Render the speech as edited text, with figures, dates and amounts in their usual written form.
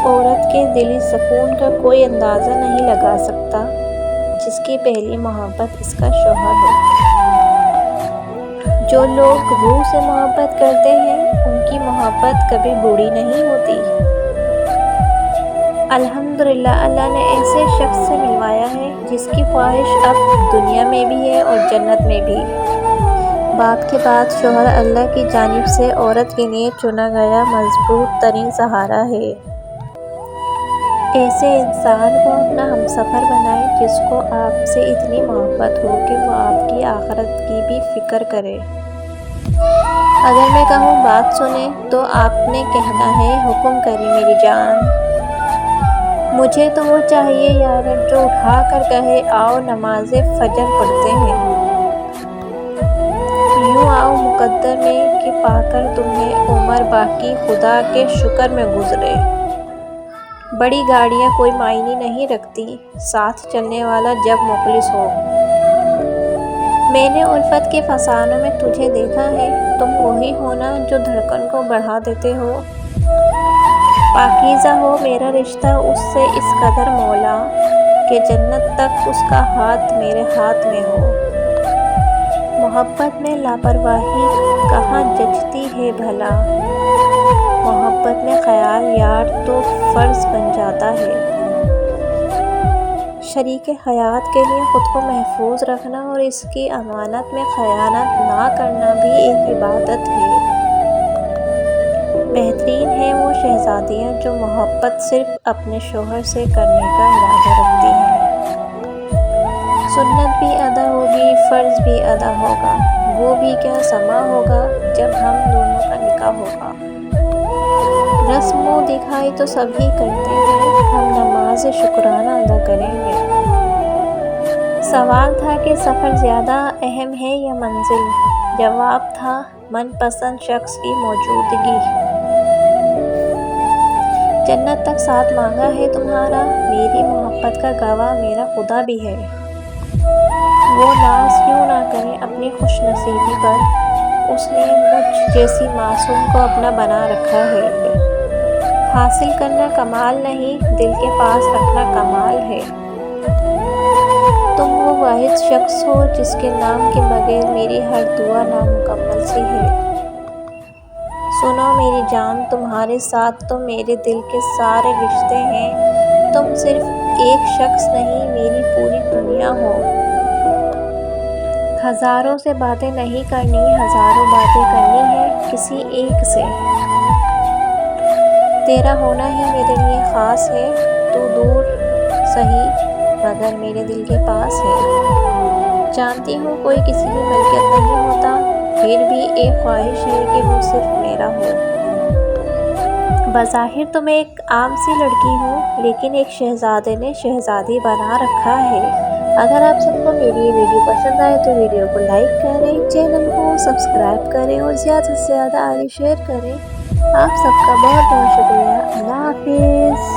عورت کے دلی سکون کا کوئی اندازہ نہیں لگا سکتا جس کی پہلی محبت اس کا شوہر ہو۔ جو لوگ روح سے محبت کرتے ہیں ان کی محبت کبھی بوڑھی نہیں ہوتی۔ الحمدللہ اللہ نے ایسے شخص سے ملوایا ہے جس کی خواہش اب دنیا میں بھی ہے اور جنت میں بھی۔ باپ کے بعد شوہر اللہ کی جانب سے عورت کے لیے چنا گیا مضبوط ترین سہارا ہے۔ ایسے انسان کو اپنا ہمسفر بنائیں جس کو آپ سے اتنی محبت ہو کہ وہ آپ کی آخرت کی بھی فکر کرے۔ اگر میں کہوں بات سنیں تو آپ نے کہنا ہے حکم کریں میری جان۔ مجھے تو وہ چاہیے یا رب جو اٹھا کر کہے آؤ نماز فجر پڑھتے ہیں۔ یوں آؤ مقدر میں کہ پا کر تمہیں عمر باقی خدا کے شکر میں گزرے۔ بڑی گاڑیاں کوئی معنی نہیں رکھتی، ساتھ چلنے والا جب مخلص ہو۔ میں نے الفت کے فسانوں میں تجھے دیکھا ہے، تم وہی ہو نا جو دھڑکن کو بڑھا دیتے ہو۔ پاکیزہ ہو میرا رشتہ اس سے اس قدر مولا کہ جنت تک اس کا ہاتھ میرے ہاتھ میں ہو۔ محبت میں لاپرواہی کہاں جچتی ہے بھلا، محبت میں خیال یار تو فرض بن جاتا ہے۔ شریک حیات کے لیے خود کو محفوظ رکھنا اور اس کی امانت میں خیانت نہ کرنا بھی ایک عبادت ہے۔ بہترین ہیں وہ شہزادیاں جو محبت صرف اپنے شوہر سے کرنے کا ارادہ رکھتی ہیں۔ سنت بھی ادا ہوگی، فرض بھی ادا ہوگا، وہ بھی کیا سما ہوگا جب ہم دونوں کا نکاح ہوگا۔ رسم منہ دکھائی تو سبھی کرتے ہیں، ہم نماز شکرانہ ادا کریں گے۔ سوال تھا کہ سفر زیادہ اہم ہے یا منزل؟ جواب تھا من پسند شخص کی موجودگی۔ جنت تک ساتھ مانگا ہے تمہارا، میری محبت کا گواہ میرا خدا بھی ہے۔ وہ ناز کیوں نہ کرے اپنی خوش نصیبی پر، اس نے مجھ جیسی معصوم کو اپنا بنا رکھا ہے۔ حاصل کرنا کمال نہیں، دل کے پاس رکھنا کمال ہے۔ تم وہ واحد شخص ہو جس کے نام کے بغیر میری ہر دعا نامکمل سی ہے۔ سنو میری جان تمہارے ساتھ تو میرے دل کے سارے رشتے ہیں، تم صرف ایک شخص نہیں میری پوری دنیا ہو۔ ہزاروں سے باتیں نہیں کرنی، ہزاروں باتیں کرنی ہے کسی ایک سے۔ تیرا ہونا ہی میرے لیے خاص ہے، تو دور سہی مگر میرے دل کے پاس ہے۔ جانتی ہوں کوئی کسی کی ملکیت نہیں ہوتا، پھر بھی ایک خواہش ہے کہ وہ صرف میرا ہو۔ بظاہر تو میں ایک عام سی لڑکی ہوں، لیکن ایک شہزادے نے شہزادی بنا رکھا ہے۔ اگر آپ سب کو میری یہ ویڈیو پسند آئے تو ویڈیو کو لائک کریں، چینل کو سبسکرائب کریں اور زیادہ سے زیادہ آگے شیئر کریں۔ آپ سب کا بہت بہت شکریہ۔ اللہ حافظ۔